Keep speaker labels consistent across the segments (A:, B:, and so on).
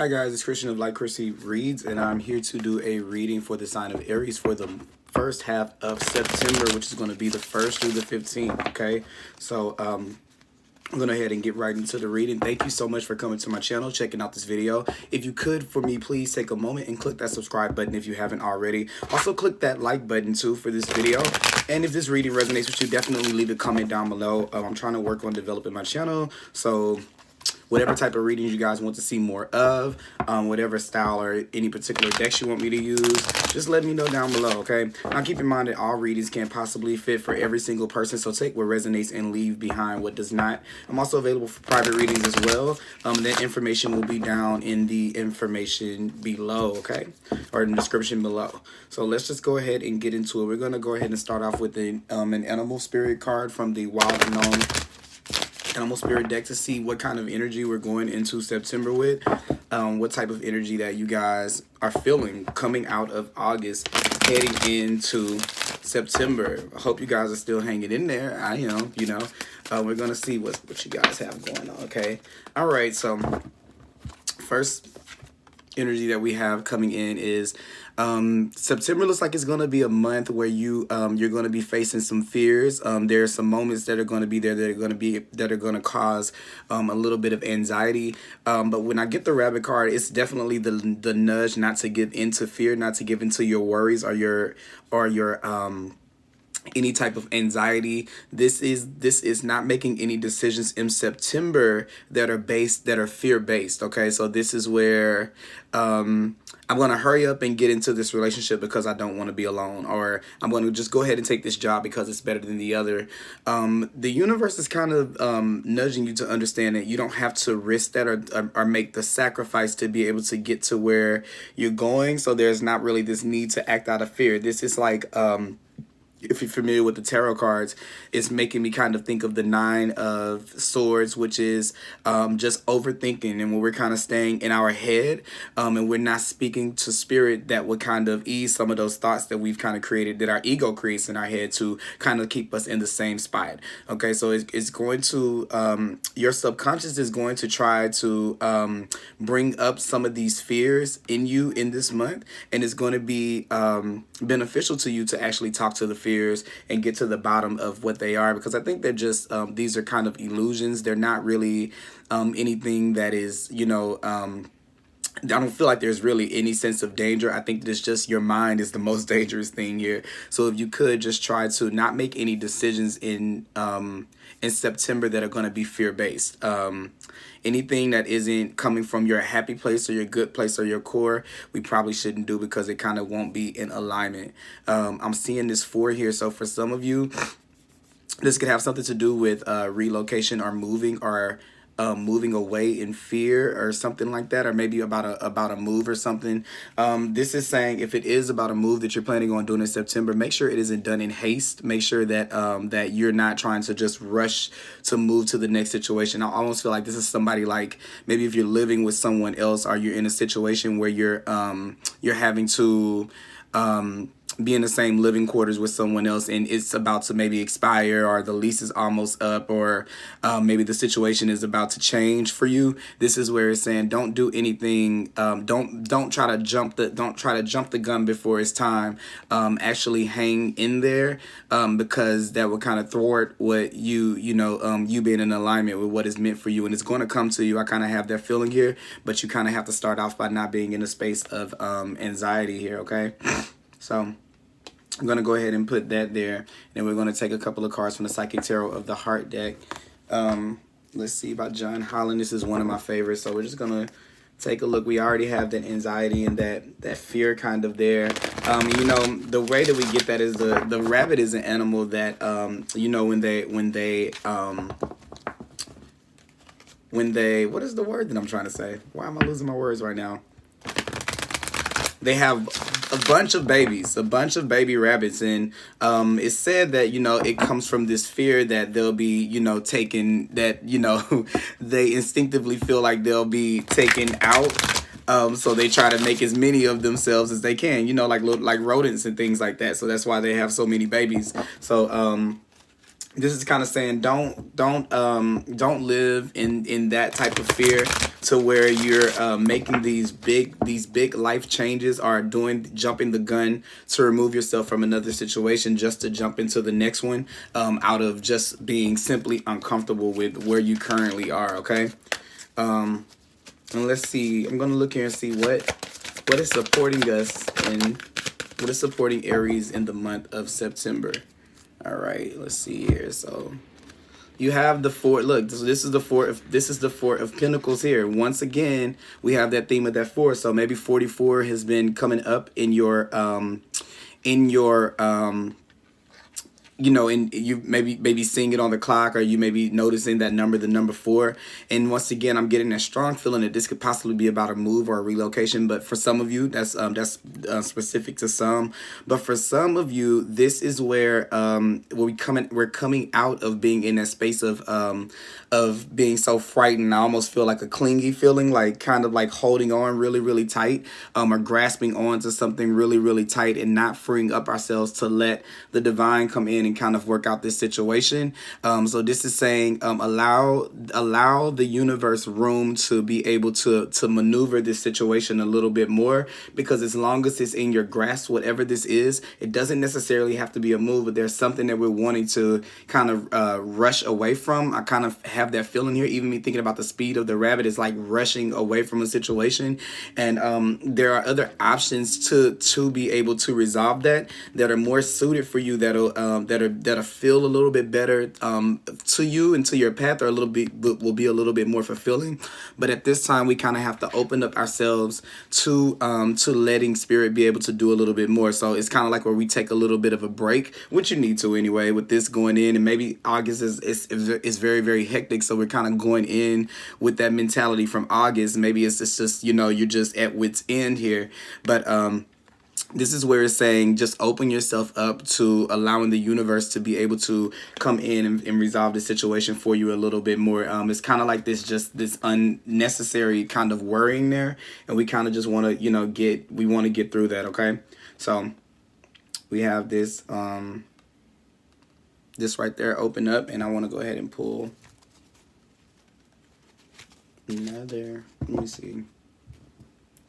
A: Hi guys, it's Christian of Thelightchrissy Reads, and I'm here to do a reading for the sign of Aries for the first half of September, which is going to be the 1st through the 15th, okay? So, I'm going to go ahead and get right into the reading. Thank you so much for coming to my channel, checking out this video. If you could, for me, please take a moment and click that subscribe button if you haven't already. Also, click that like button, too, for this video. And if this reading resonates with you, definitely leave a comment down below. I'm trying to work on developing my channel, so whatever type of readings you guys want to see more of, whatever style or any particular decks you want me to use, just let me know down below, okay? Now, keep in mind that all readings can't possibly fit for every single person, so take what resonates and leave behind what does not. I'm also available for private readings as well. That information will be down in the information below, okay? Or in the description below. So let's just go ahead and get into it. We're going to go ahead and start off with an animal spirit card from the Wild Unknown Animal Spirit deck to see what kind of energy we're going into September with, what type of energy that you guys are feeling coming out of August, heading into September. I hope you guys are still hanging in there. I am, you know. We're going to see what you guys have going on, okay? All right, so first energy that we have coming in is September looks like it's going to be a month where you're going to be facing some fears. There are some moments that are going to be there that are going to cause a little bit of anxiety. But when I get the Rabbit card, it's definitely the nudge not to give into fear, not to give into your worries or your any type of anxiety. This is not making any decisions in September that are fear-based, okay? So this is where I'm going to hurry up and get into this relationship because I don't want to be alone, or I'm going to just go ahead and take this job because it's better than the other. The universe is kind of nudging you to understand that you don't have to risk that or make the sacrifice to be able to get to where you're going. So there's not really this need to act out of fear. This is like if you're familiar with the tarot cards, it's making me kind of think of the Nine of Swords, which is just overthinking, and when we're kind of staying in our head and we're not speaking to spirit, that would kind of ease some of those thoughts that we've kind of created, that our ego creates in our head to kind of keep us in the same spot. Okay, so it's going to, your subconscious is going to try to bring up some of these fears in you in this month, and it's going to be beneficial to you to actually talk to the fears and get to the bottom of what they are, because I think they're just these are kind of illusions. They're not really anything that is, you know, I don't feel like there's really any sense of danger. I think that it's just your mind is the most dangerous thing here. So if you could just try to not make any decisions in September that are going to be fear-based. Anything that isn't coming from your happy place or your good place or your core, we probably shouldn't do because it kind of won't be in alignment. I'm seeing this 4 here. So for some of you, this could have something to do with relocation or moving away in fear or something like that, or maybe about a move or something. This is saying if it is about a move that you're planning on doing in September, make sure it isn't done in haste. Make sure that that you're not trying to just rush to move to the next situation. I almost feel like this is somebody, like maybe if you're living with someone else, or you're in a situation where you're having to be in the same living quarters with someone else, and it's about to maybe expire, or the lease is almost up, or maybe the situation is about to change for you. This is where it's saying don't do anything. Don't try to jump the gun before it's time. Actually hang in there, because that would kind of thwart what you being in alignment with what is meant for you, and it's going to come to you. I kind of have that feeling here, but you kind of have to start off by not being in a space of anxiety here, okay? So I'm going to go ahead and put that there. And we're going to take a couple of cards from the Psychic Tarot of the Heart deck. Let's see about John Holland. This is one of my favorites. So we're just going to take a look. We already have that anxiety and that fear kind of there. You know, the way that we get that is the rabbit is an animal that, you know, when they, what is the word that I'm trying to say? Why am I losing my words right now? They have a bunch of baby rabbits, and it's said that, you know, it comes from this fear that they'll be, you know, taken, that, you know, they instinctively feel like they'll be taken out. So they try to make as many of themselves as they can, you know, like rodents and things like that. So that's why they have so many babies. So this is kind of saying don't live in that type of fear to where you're making these big life changes, or jumping the gun to remove yourself from another situation just to jump into the next one, out of just being simply uncomfortable with where you currently are. Okay. And let's see, I'm gonna look here and see what is supporting us, and what is supporting Aries in the month of September. All right, let's see here. So you have the four. Look, this is the four. This is the Four of Pentacles here. Once again, we have that theme of that four. So maybe 44 has been coming up in your you know, and you maybe seeing it on the clock, or you may be noticing that number, the number four. And once again, I'm getting a strong feeling that this could possibly be about a move or a relocation. But for some of you, that's specific to some. But for some of you, this is where we're coming out of being in that space of being so frightened. I almost feel like a clingy feeling, like kind of like holding on really tight, or grasping on to something really tight, and not freeing up ourselves to let the divine come in and kind of work out this situation. So this is saying allow the universe room to be able to maneuver this situation a little bit more, because as long as it's in your grasp, whatever this is, it doesn't necessarily have to be a move, but there's something that we're wanting to kind of rush away from. I kind of have that feeling here. Even me thinking about the speed of the rabbit is like rushing away from a situation, and there are other options to be able to resolve that are more suited for you, that'll feel a little bit better to you and to your path, or a little bit will be a little bit more fulfilling. But at this time, we kind of have to open up ourselves to letting spirit be able to do a little bit more. So it's kind of like where we take a little bit of a break, which you need to anyway with this going in. And maybe August is very hectic, so we're kind of going in with that mentality from August. Maybe it's just, you know, you're just at wit's end here. But this is where it's saying just open yourself up to allowing the universe to be able to come in and resolve the situation for you a little bit more. It's kind of like this unnecessary kind of worrying there, and we kind of just want to, you know, get through that. Okay, so we have this this right there open up, and I want to go ahead and pull another. Let me see.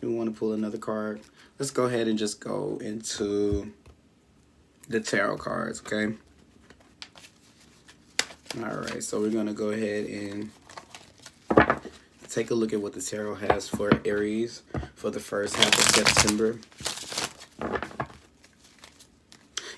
A: We want to pull another card. Let's go ahead and just go into the tarot cards, okay? All right, so we're going to go ahead and take a look at what the tarot has for Aries for the first half of September.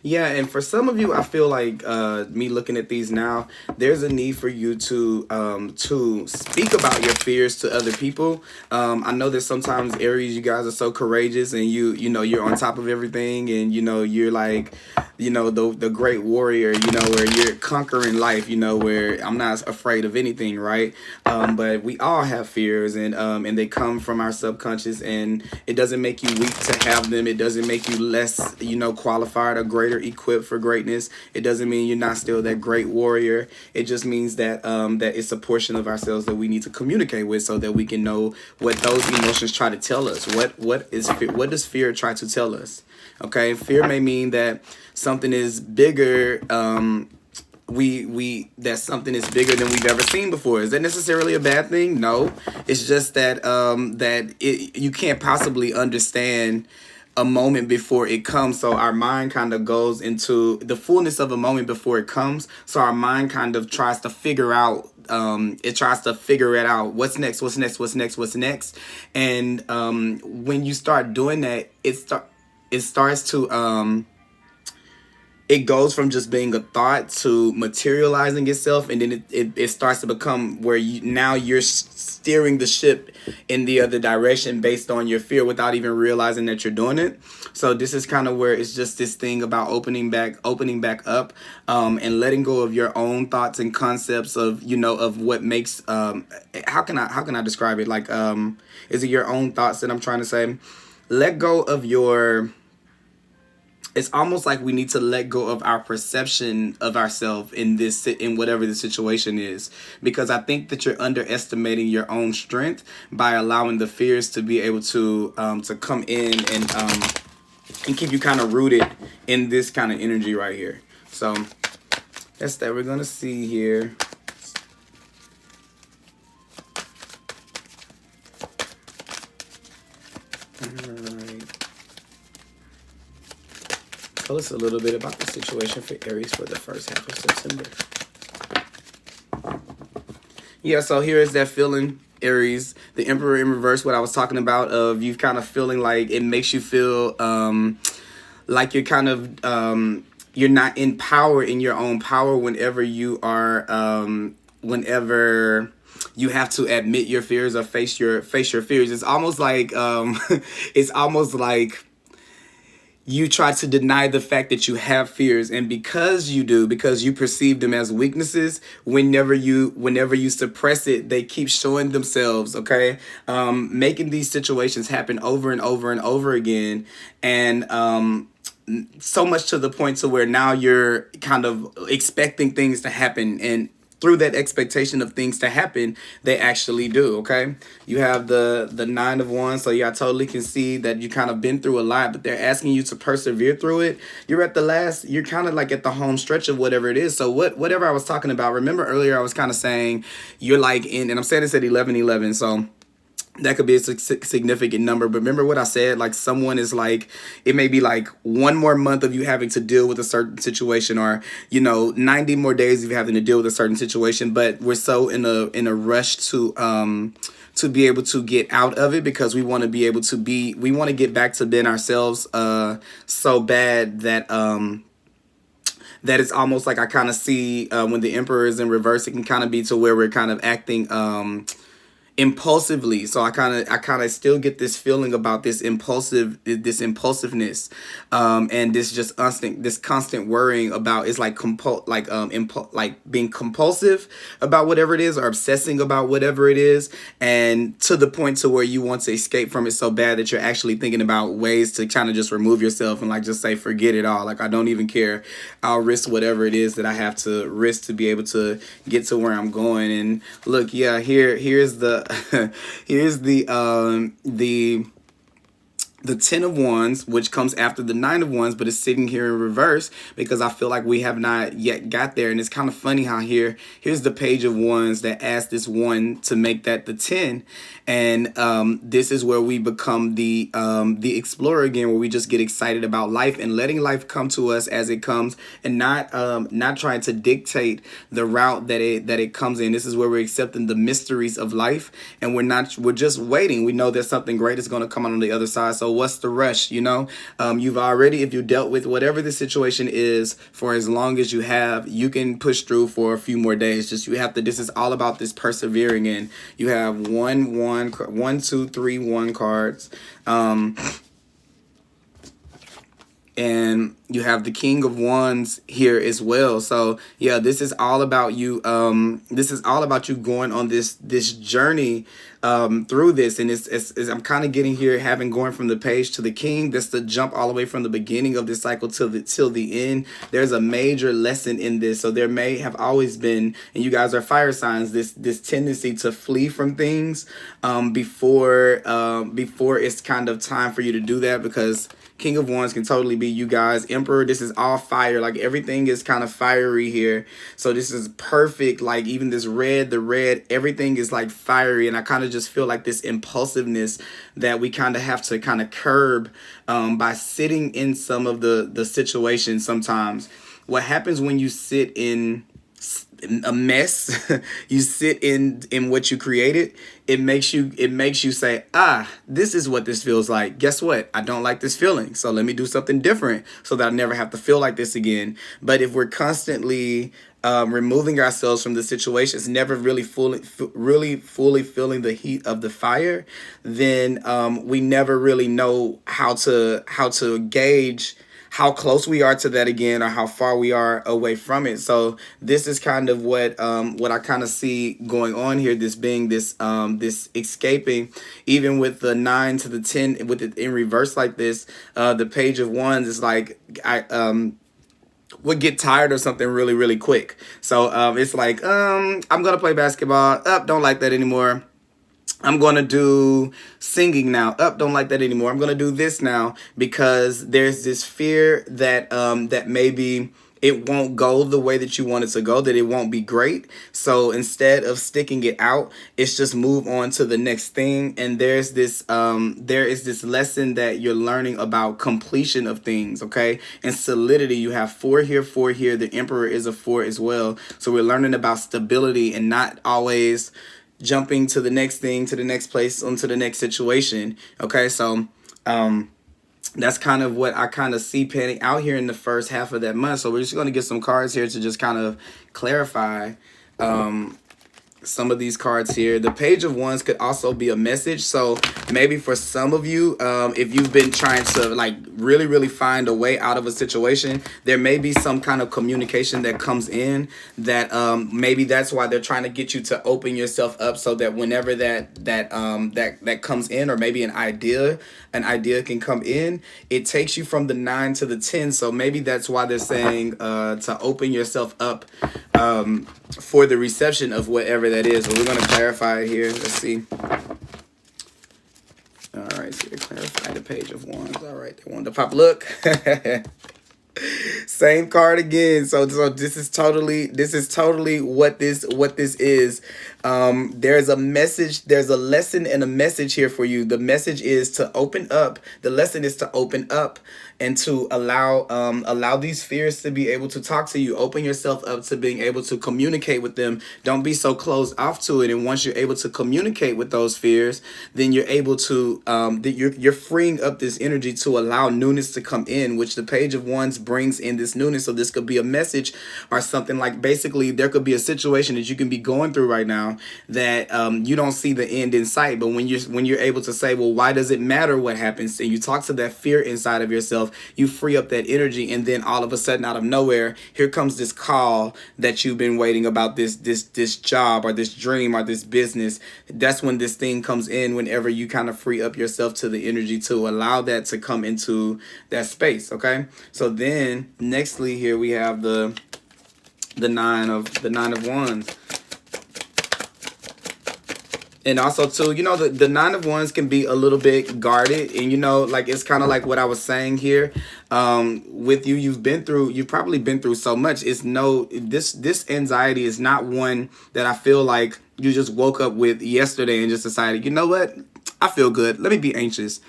A: Yeah, and for some of you, I feel like me looking at these now, there's a need for you to speak about your fears to other people. I know that sometimes Aries, you guys are so courageous, and you know you're on top of everything, and you know you're like, you know, the great warrior, you know, where you're conquering life, you know, where I'm not afraid of anything, right? But we all have fears, and they come from our subconscious, and it doesn't make you weak to have them. It doesn't make you less, you know, qualified or greater equipped for greatness. It doesn't mean you're not still that great warrior. It just means that that it's a portion of ourselves that we need to communicate with, so that we can know what those emotions try to tell us. What does fear try to tell us? Okay, fear may mean that something is bigger. That something is bigger than we've ever seen before. Is that necessarily a bad thing? No, it's just that you can't possibly understand a moment before it comes. So our mind kind of goes into the fullness of a moment before it comes. So our mind kind of tries to figure out. It tries to figure it out. What's next? And when you start doing that, it starts to it goes from just being a thought to materializing itself, and then it starts to become where you're steering the ship in the other direction based on your fear without even realizing that you're doing it. So this is kind of where it's just this thing about opening back up, and letting go of your own thoughts and concepts of, you know, of what makes how can I describe it? Like is it your own thoughts that I'm trying to say? Let go of your. It's almost like we need to let go of our perception of ourselves in whatever the situation is, because I think that you're underestimating your own strength by allowing the fears to be able to come in and keep you kind of rooted in this kind of energy right here. So that's that we're gonna see here. Tell us a little bit about the situation for Aries for the first half of September. Yeah, so here is that feeling, Aries, the Emperor in reverse, what I was talking about, of you kind of feeling like it makes you feel like you're kind of, you're not in power, in your own power whenever you are, whenever you have to admit your fears or face your fears. It's almost like, it's almost like you try to deny the fact that you have fears, and because you do, because you perceive them as weaknesses, whenever you suppress it, they keep showing themselves. Okay, making these situations happen over and over and over again, and so much to the point to where now you're kind of expecting things to happen, and through that expectation of things to happen, they actually do. Okay, you have the Nine of Wands, so yeah, I totally can see that you kind of been through a lot, but they're asking you to persevere through it. You're kind of like at the home stretch of whatever it is. So whatever I was talking about, remember earlier I was kind of saying you're like in, and I'm saying this at 11:11, so that could be a significant number. But remember what I said, like someone is like, it may be like one more month of you having to deal with a certain situation, or 90 more days of you having to deal with a certain situation, but we're so in a rush to be able to get out of it, because we want to be able to be, we want to get back to being ourselves so bad that that it's almost like I kind of see when the Emperor is in reverse, it can kind of be to where we're kind of acting impulsively. So I kind of still get this feeling about this impulsiveness, and this constant worrying about, it's like like being compulsive about whatever it is, or obsessing about whatever it is, and to the point to where you want to escape from it so bad that you're actually thinking about ways to kind of just remove yourself and like just say forget it all, like I don't even care, I'll risk whatever it is that I have to risk to be able to get to where I'm going. And look, yeah, here's the here's the Ten of Wands, which comes after the Nine of Wands, but it's sitting here in reverse because I feel like we have not yet got there. And it's kind of funny how here's the Page of Wands that asks this one to make that the 10. And this is where we become the explorer again, where we just get excited about life and letting life come to us as it comes, and not trying to dictate the route that it comes in. This is where we're accepting the mysteries of life, and we're just waiting. We know that something great is going to come out on the other side. So what's the rush? You've already, if you dealt with whatever the situation is for as long as you have, you can push through for a few more days. Just you have to, this is all about this persevering. And you have 1, 2, 3, 1 cards. And you have the King of Wands here as well. So yeah, this is all about you. This is all about you going on this journey through this. And it's I'm kind of getting here, having going from the Page to the King. That's the jump all the way from the beginning of this cycle till the end. There's a major lesson in this. So there may have always been, and you guys are fire signs, this tendency to flee from things before it's kind of time for you to do that, because King of Wands can totally be you guys. Emperor, this is all fire. Like everything is kind of fiery here. So this is perfect. Like even this red, the red, everything is like fiery. And I kind of just feel like this impulsiveness that we kind of have to kind of curb by sitting in some of the situations sometimes. What happens when you sit in a mess, you sit in what you created, it makes you say, this is what this feels like. Guess what? I don't like this feeling, so let me do something different so that I never have to feel like this again. But if we're constantly removing ourselves from the situations, never really fully feeling the heat of the fire, then we never really know how to gauge how close we are to that again, or how far we are away from it. So this is kind of what I kind of see going on here. This being this escaping, even with the 9 to the 10, with it in reverse like this. The Page of Wands is like I would get tired of something really, really quick. So it's like I'm gonna play basketball. Don't like that anymore. I'm going to do singing now. Don't like that anymore. I'm going to do this now, because there's this fear that that maybe it won't go the way that you want it to go, that it won't be great. So instead of sticking it out, it's just move on to the next thing. And there is this lesson that you're learning about completion of things, okay? And solidity. You have 4 here, 4 here. The Emperor is a 4 as well. So we're learning about stability and not always jumping to the next thing, to the next place, onto the next situation. Okay, so that's kind of what I kind of see panning out here in the first half of that month. So we're just going to get some cards here to just kind of clarify some of these cards here. The Page of Wands could also be a message. So maybe for some of you, if you've been trying to like really find a way out of a situation, there may be some kind of communication that comes in that maybe that's why they're trying to get you to open yourself up, so that whenever that comes in, or maybe an idea can come in, it takes you from the 9 to the 10. So maybe that's why they're saying to open yourself up for the reception of whatever that is. But we're going to clarify it here. Let's see. All right, so to clarify the Page of Wands. All right, they wanted to pop. Look. Same card again. So this is totally what this is. There's a message, there's a lesson and a message here for you. The message is to open up. The lesson is to open up and to allow these fears to be able to talk to you. Open yourself up to being able to communicate with them. Don't be so closed off to it. And once you're able to communicate with those fears, then you're able to you're freeing up this energy to allow newness to come in, which the Page of Wands brings in this newness. So this could be a message or something, like basically there could be a situation that you can be going through right now that you don't see the end in sight. But when you're able to say, well, why does it matter what happens? And you talk to that fear inside of yourself, you free up that energy, and then all of a sudden, out of nowhere, here comes this call that you've been waiting about, this job or this dream or this business. That's when this thing comes in, whenever you kind of free up yourself to the energy to allow that to come into that space. Okay, so then nextly here we have the nine of Wands. And also too, you know, the 9 of Wands can be a little bit guarded, and you know, like it's kind of like what I was saying here. With you, you've probably been through so much. This anxiety is not one that I feel like you just woke up with yesterday and just decided, you know what, I feel good, let me be anxious.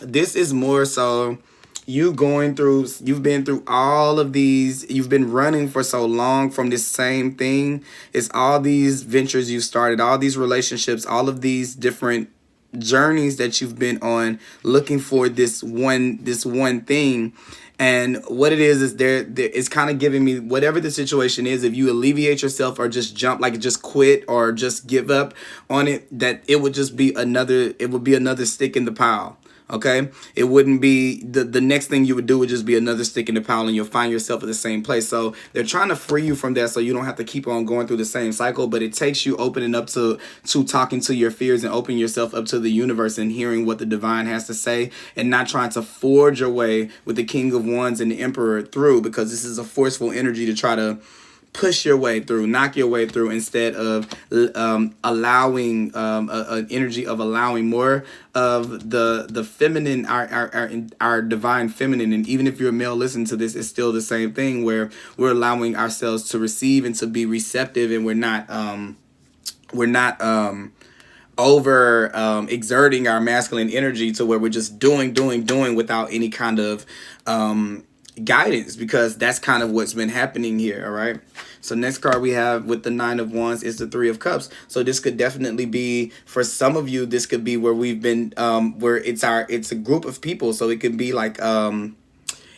A: This is more so you've been through all of these, you've been running for so long from this same thing. It's all these ventures you've started, all these relationships, all of these different journeys that you've been on, looking for this one thing. And what it is there it's kind of giving me, whatever the situation is, if you alleviate yourself or just jump, like just quit or just give up on it, that it would be another stick in the pile. Okay, it wouldn't be the next thing you would do would just be another stick in the pile, and you'll find yourself at the same place. So they're trying to free you from that, so you don't have to keep on going through the same cycle. But it takes you opening up to talking to your fears and opening yourself up to the universe and hearing what the divine has to say, and not trying to forge your way with the King of Wands and the Emperor through, because this is a forceful energy to try to push your way through, knock your way through, instead of allowing an energy of allowing more of the feminine, our divine feminine. And even if you're a male, listen to this, it's still the same thing, where we're allowing ourselves to receive and to be receptive, and we're not over exerting our masculine energy to where we're just doing without any kind of guidance, because that's kind of what's been happening here. All right, so next card we have with the 9 of Wands is the 3 of Cups. So this could definitely be, for some of you, this could be where we've been where it's a group of people. So it could be like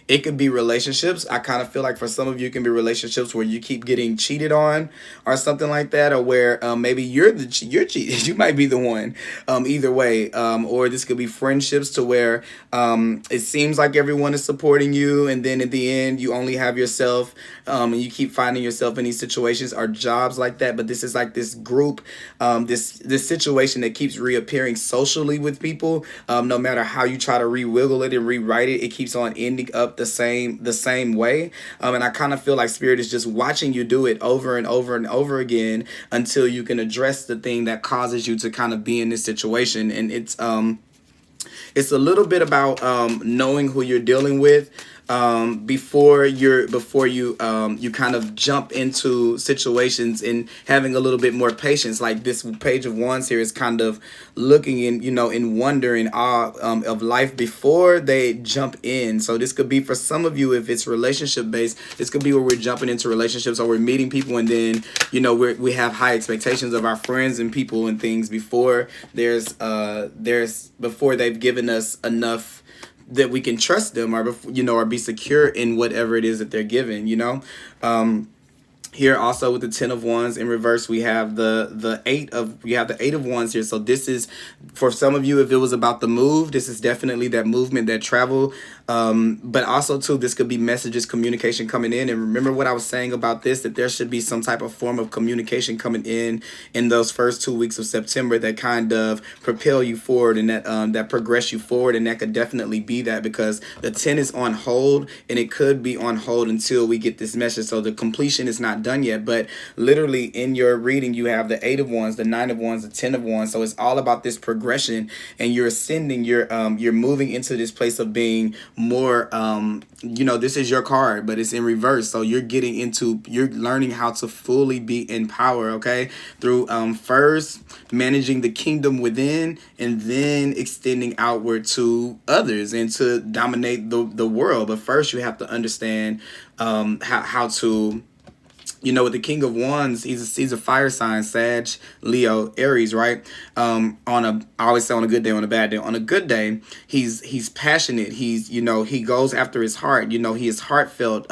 A: it could be relationships. I kind of feel like for some of you, it can be relationships where you keep getting cheated on or something like that, or where maybe you're cheated. You might be the one. Either way, or this could be friendships to where it seems like everyone is supporting you, and then at the end you only have yourself, and you keep finding yourself in these situations, or jobs like that. But this is like this group, this situation that keeps reappearing socially with people. No matter how you try to re-wiggle it and rewrite it, it keeps on ending up the same way. And I kind of feel like Spirit is just watching you do it over and over and over again until you can address the thing that causes you to kind of be in this situation. And It's a little bit about knowing who you're dealing with before you kind of jump into situations, and having a little bit more patience. Like this page of wands here is kind of looking in, in wonder and awe of life before they jump in. So this could be for some of you, if it's relationship based, this could be where we're jumping into relationships, or we're meeting people, and then we have high expectations of our friends and people and things before before they've given us enough that we can trust them, or or be secure in whatever it is that they're giving. Here also with the 10 of wands in reverse, we have the 8 of wands here. So this is for some of you, if it was about the move, this is definitely that movement, that travel. But also too, this could be messages, communication coming in. And remember what I was saying about this, that there should be some type of form of communication coming in those first 2 weeks of September that kind of propel you forward, and that progress you forward. And that could definitely be that, because the 10 is on hold, and it could be on hold until we get this message. So the completion is not done yet, but literally in your reading you have the 8 of wands, the 9 of wands, the 10 of wands. So it's all about this progression, and you're ascending, you're moving into this place of being more this is your card, but it's in reverse. So you're learning how to fully be in power, okay, through first managing the kingdom within, and then extending outward to others and to dominate the world. But first you have to understand how to, with the King of Wands, he's a fire sign, Sag, Leo, Aries, right? I always say on a good day, on a bad day. On a good day, he's passionate. He goes after his heart. He is heartfelt.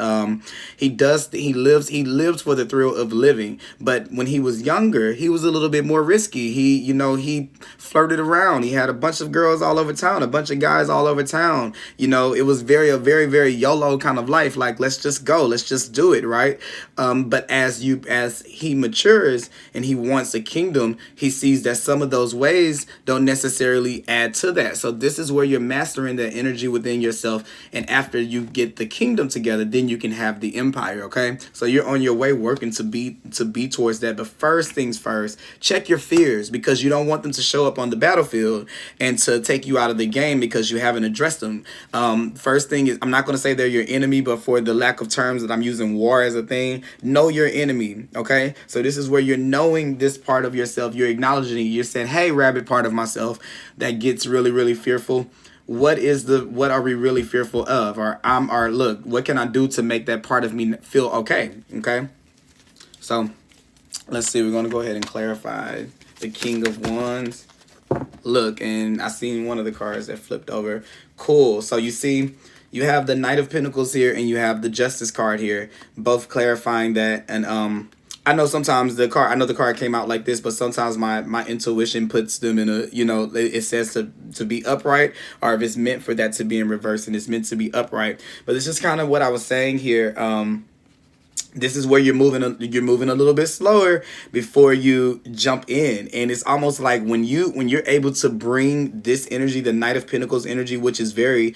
A: He lives for the thrill of living. But when he was younger, he was a little bit more risky. He flirted around. He had a bunch of girls all over town, a bunch of guys all over town. It was a very, very YOLO kind of life. Like, let's just go, let's just do it, right? But as he matures and he wants a kingdom, he sees that some of those ways don't necessarily add to that. So this is where you're mastering that energy within yourself. And after you get the kingdom together, then you can have the empire. Okay. So you're on your way working to be towards that. But first things first, check your fears, because you don't want them to show up on the battlefield and to take you out of the game because you haven't addressed them. First thing is, I'm not going to say they're your enemy, but for the lack of terms that I'm using war as a thing, know your enemy. Okay. So this is where you're knowing this part of yourself. You're acknowledging it. You're saying, hey, rabbit part of myself that gets really, really fearful. What are we really fearful of? Or look, what can I do to make that part of me feel okay? Okay. So let's see. We're going to go ahead and clarify the King of Wands. Look, and I seen one of the cards that flipped over. Cool. So you see, you have the Knight of Pentacles here, and you have the Justice card here, both clarifying that. And I know sometimes the card came out like this, but sometimes my intuition puts them in a, it says to be upright, or if it's meant for that to be in reverse, and it's meant to be upright. But it's just kind of what I was saying here. This is where you're moving a little bit slower before you jump in. And it's almost like when you're able to bring this energy, the Knight of Pentacles energy, which is very,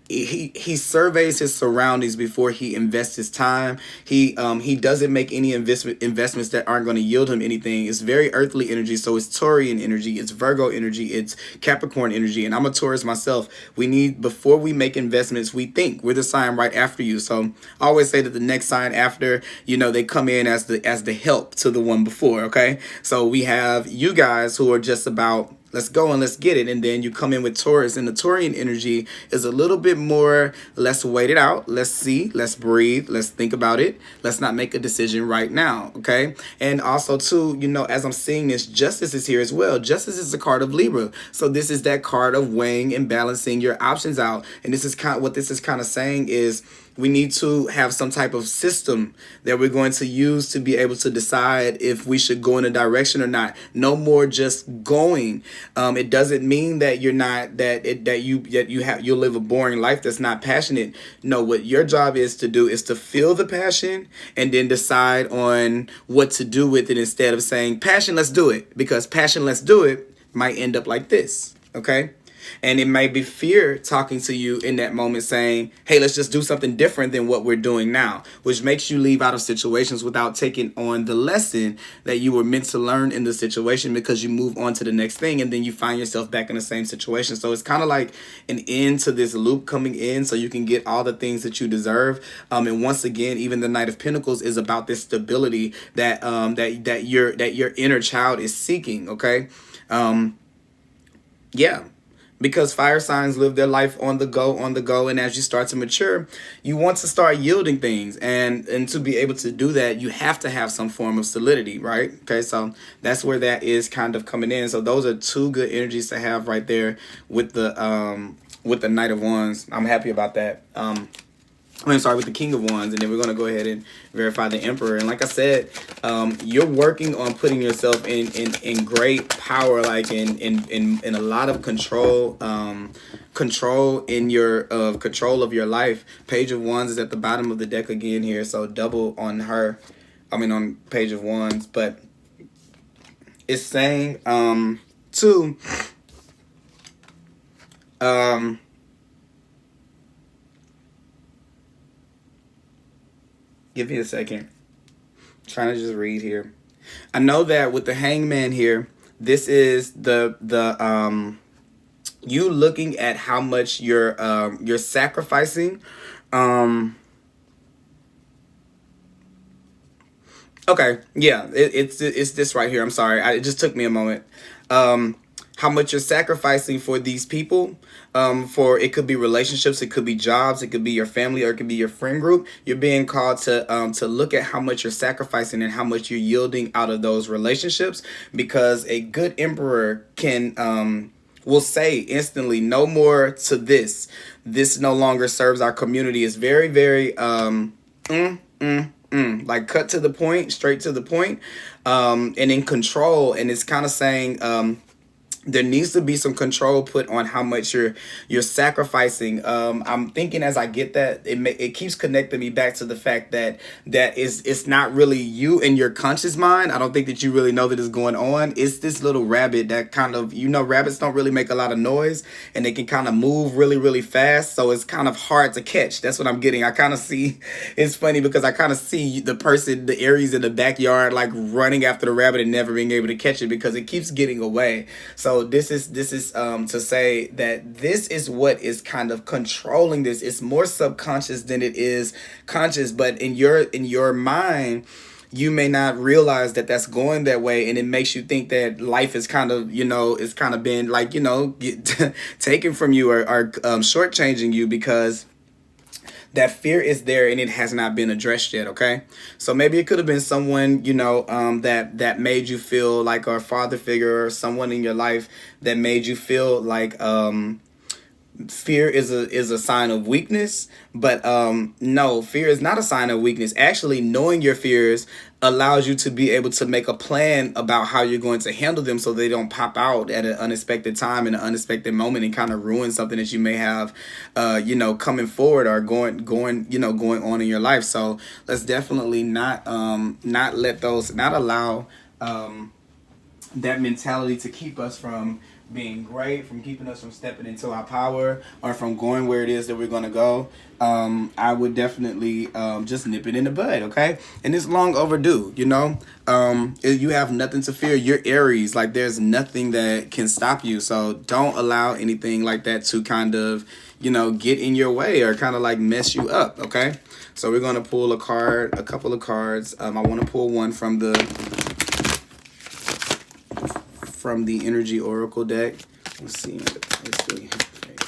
A: he surveys his surroundings before he invests his time. He doesn't make any investments that aren't going to yield him anything. It's very earthly energy. So it's Taurian energy, it's Virgo energy, it's Capricorn energy. And I'm a Taurus myself. Before we make investments, we think. We're the sign right after you. So I always say that the next sign after, they come in as the help to the one before. Okay. So we have you guys who are just about, let's go and let's get it. And then you come in with Taurus, and the Taurian energy is a little bit more, let's wait it out. Let's see, let's breathe. Let's think about it. Let's not make a decision right now. Okay. And also too, as I'm seeing this, Justice is here as well. Justice is the card of Libra. So this is that card of weighing and balancing your options out. And this is what this is kind of saying is, we need to have some type of system that we're going to use to be able to decide if we should go in a direction or not. No more just going. It doesn't mean that you're not you'll live a boring life that's not passionate. No, what your job is to do is to feel the passion and then decide on what to do with it, instead of saying passion, let's do it, because passion, let's do it might end up like this. Okay. And it may be fear talking to you in that moment saying, hey, let's just do something different than what we're doing now, which makes you leave out of situations without taking on the lesson that you were meant to learn in the situation, because you move on to the next thing and then you find yourself back in the same situation. So it's kind of like an end to this loop coming in so you can get all the things that you deserve. And once again, even the Knight of Pentacles is about this stability that that your inner child is seeking. Okay. Yeah, because fire signs live their life on the go, and as you start to mature, you want to start yielding things, and to be able to do that, you have to have some form of solidity, right? Okay, so that's where that is kind of coming in. So those are two good energies to have right there with the Knight of Wands. I'm happy about that. I'm sorry, with the King of Wands, and then we're going to go ahead and verify the Emperor. And like I said, you're working on putting yourself in great power, like in a lot of control, control in your control of your life. Page of Wands is at the bottom of the deck again here, so double on her. I mean on Page of Wands, but it's saying to give me a second. I'm trying to just read here. I know that with the Hangman here, this is the you looking at how much you're sacrificing. Okay, yeah, it's this right here. I'm sorry, it just took me a moment. How much you're sacrificing for these people, for it could be relationships, it could be jobs, it could be your family, or it could be your friend group. You're being called to look at how much you're sacrificing and how much you're yielding out of those relationships, because a good emperor can will say instantly, no more to this. This no longer serves our community. It's very, very like cut to the point, straight to the point, and in control. And it's kind of saying there needs to be some control put on how much you're sacrificing. I'm thinking as I get that, it keeps connecting me back to the fact that it's not really you in your conscious mind. I don't think that you really know that it's going on. It's this little rabbit that kind of, rabbits don't really make a lot of noise, and they can kind of move really, really fast. So it's kind of hard to catch. That's what I'm getting. I kind of see, it's funny because I kind of see the person, the Aries in the backyard, like running after the rabbit and never being able to catch it because it keeps getting away. So this is to say that this is what is kind of controlling this. It's more subconscious than it is conscious, but in your mind, you may not realize that that's going that way, and it makes you think that life is kind of, it's kind of been like, taken from you, or shortchanging you, because that fear is there and it has not been addressed yet. Okay, so maybe it could have been someone that made you feel like a father figure, or someone in your life that made you feel like fear is a sign of weakness. But no, fear is not a sign of weakness. Actually, knowing your fears allows you to be able to make a plan about how you're going to handle them, so they don't pop out at an unexpected time, in an unexpected moment, and kind of ruin something that you may have coming forward, or going on in your life. So let's definitely not allow that mentality to keep us from being great, from keeping us from stepping into our power, or from going where it is that we're going to go. I would definitely just nip it in the bud, okay? And it's long overdue, you have nothing to fear. You're Aries. Like, there's nothing that can stop you. So don't allow anything like that to kind of, get in your way, or kind of like mess you up, okay? So we're going to pull a couple of cards. I want to pull one from the Energy Oracle deck. Let's see.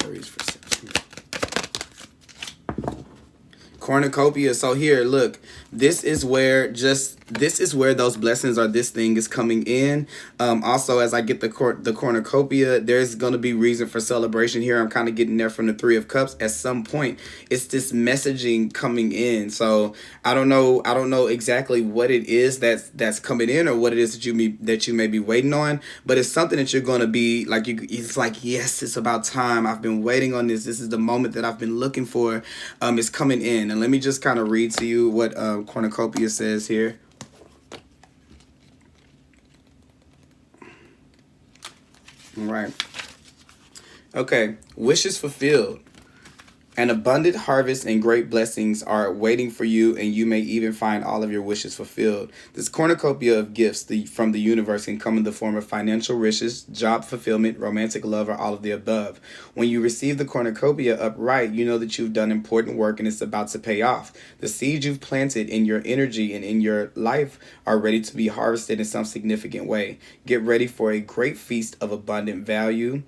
A: Aries for September. Cornucopia. So here, look, this is where those blessings, or this thing, is coming in. Also, as I get the cornucopia, there's going to be reason for celebration here. I'm kind of getting there from the Three of Cups. At some point, it's this messaging coming in. So I don't know exactly what it is that's coming in, or what it is that you may be waiting on. But it's something that you're going to be like, it's like, yes, it's about time. I've been waiting on this. This is the moment that I've been looking for. It's coming in. And let me just kind of read to you what cornucopia says here. All right. Okay, wishes fulfilled. An abundant harvest and great blessings are waiting for you, and you may even find all of your wishes fulfilled. This cornucopia of gifts from the universe can come in the form of financial riches, job fulfillment, romantic love, or all of the above. When you receive the cornucopia upright, you know that you've done important work and it's about to pay off. The seeds you've planted in your energy and in your life are ready to be harvested in some significant way. Get ready for a great feast of abundant value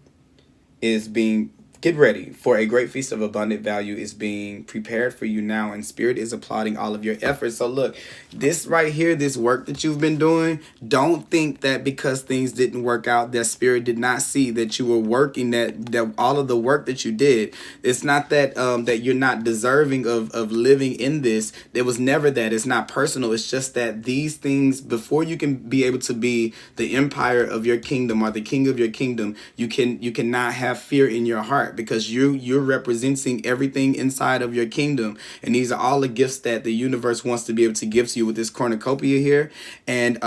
A: is being Get ready, for a great feast of abundant value is being prepared for you now, and Spirit is applauding all of your efforts. So look, this right here, this work that you've been doing, don't think that because things didn't work out, that Spirit did not see that you were working, that all of the work that you did. It's not that that you're not deserving of living in this. There was never that. It's not personal. It's just that these things, before you can be able to be the empire of your kingdom or the king of your kingdom, you cannot have fear in your heart, because you're representing everything inside of your kingdom, and these are all the gifts that the universe wants to be able to give to you with this cornucopia here. And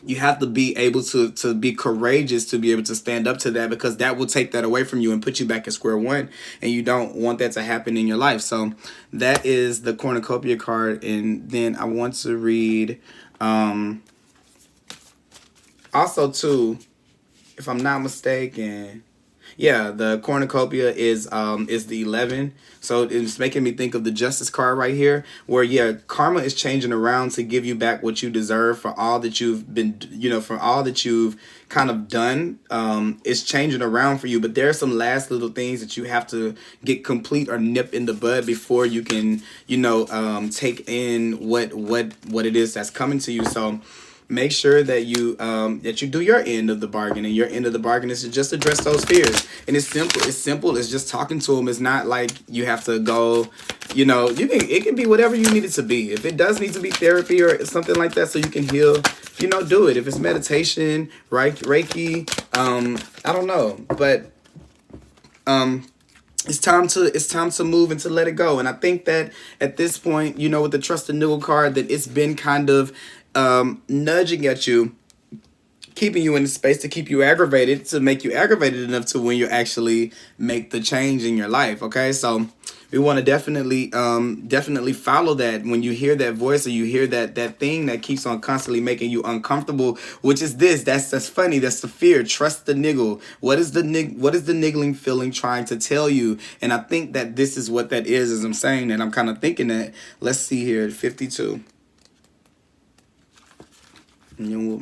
A: you have to be able to be courageous to be able to stand up to that, because that will take that away from you and put you back at square one, and you don't want that to happen in your life. So that is the cornucopia card. And then I want to read also too, if I'm not mistaken, yeah, the cornucopia is the 11. So it's making me think of the Justice card right here, where yeah, karma is changing around to give you back what you deserve for all that you've been, for all that you've kind of done. It's changing around for you, but there are some last little things that you have to get complete or nip in the bud before you can, take in what it is that's coming to you. So make sure that you do your end of the bargain, and your end of the bargain is to just address those fears. And it's simple. It's simple. It's just talking to them. It's not like you have to go, it can be whatever you need it to be. If it does need to be therapy or something like that so you can heal, do it. If it's meditation, right, Reiki, I don't know, but it's time to move and to let it go. And I think that at this point, with the Trust the Niggle card, that it's been kind of nudging at you, keeping you in the space to keep you aggravated, to make you aggravated enough to when you actually make the change in your life. Okay, so we want to definitely follow that. When you hear that voice, or you hear that thing that keeps on constantly making you uncomfortable, which is that's funny. That's the fear. Trust the niggle. What is the niggling feeling trying to tell you? And I think that this is what that is. As I'm saying that, I'm kind of thinking that. Let's see here, 52. And then we'll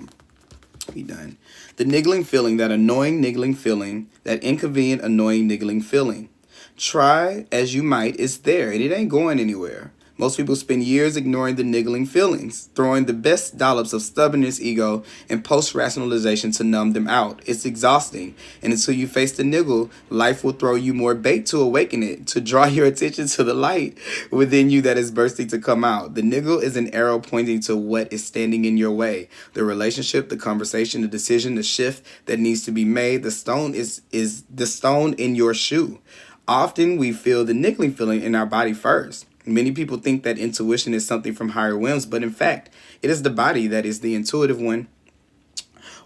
A: be done. The niggling feeling, that annoying niggling feeling, that inconvenient, annoying niggling feeling. Try as you might, it's there, and it ain't going anywhere. Most people spend years ignoring the niggling feelings, throwing the best dollops of stubbornness, ego, and post-rationalization to numb them out. It's exhausting, and until you face the niggle, life will throw you more bait to awaken it, to draw your attention to the light within you that is bursting to come out. The niggle is an arrow pointing to what is standing in your way. The relationship, the conversation, the decision, the shift that needs to be made. The stone is the stone in your shoe. Often we feel the niggling feeling in our body first. Many people think that intuition is something from higher realms, but in fact, it is the body that is the intuitive one,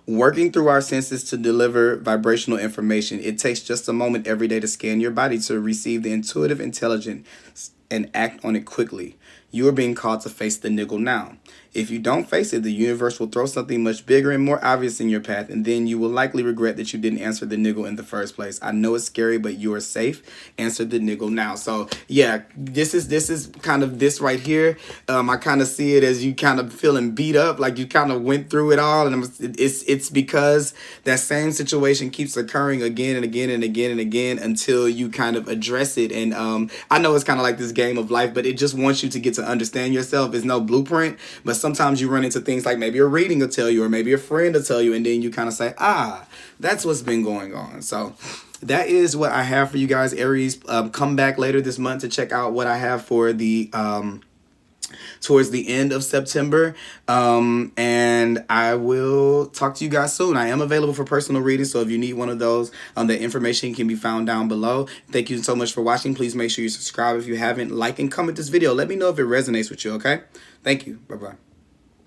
A: working through our senses to deliver vibrational information. It takes just a moment every day to scan your body to receive the intuitive intelligence and act on it quickly. You are being called to face the niggle now. If you don't face it, the universe will throw something much bigger and more obvious in your path, and then you will likely regret that you didn't answer the niggle in the first place. I know it's scary, but you are safe. Answer the niggle now. So yeah, this is kind of this right here. I kind of see it as you kind of feeling beat up, like you kind of went through it all, and it's because that same situation keeps occurring again and again and again and again until you kind of address it. And I know it's kind of like this game of life, but it just wants you to get to understand yourself. It's no blueprint, but sometimes you run into things like maybe a reading will tell you, or maybe a friend will tell you, and then you kind of say, that's what's been going on. So that is what I have for you guys, Aries. Come back later this month to check out what I have for the towards the end of September. And I will talk to you guys soon. I am available for personal readings, so if you need one of those, the information can be found down below. Thank you so much for watching. Please make sure you subscribe if you haven't. Like and comment this video. Let me know if it resonates with you, okay? Thank you. Bye-bye.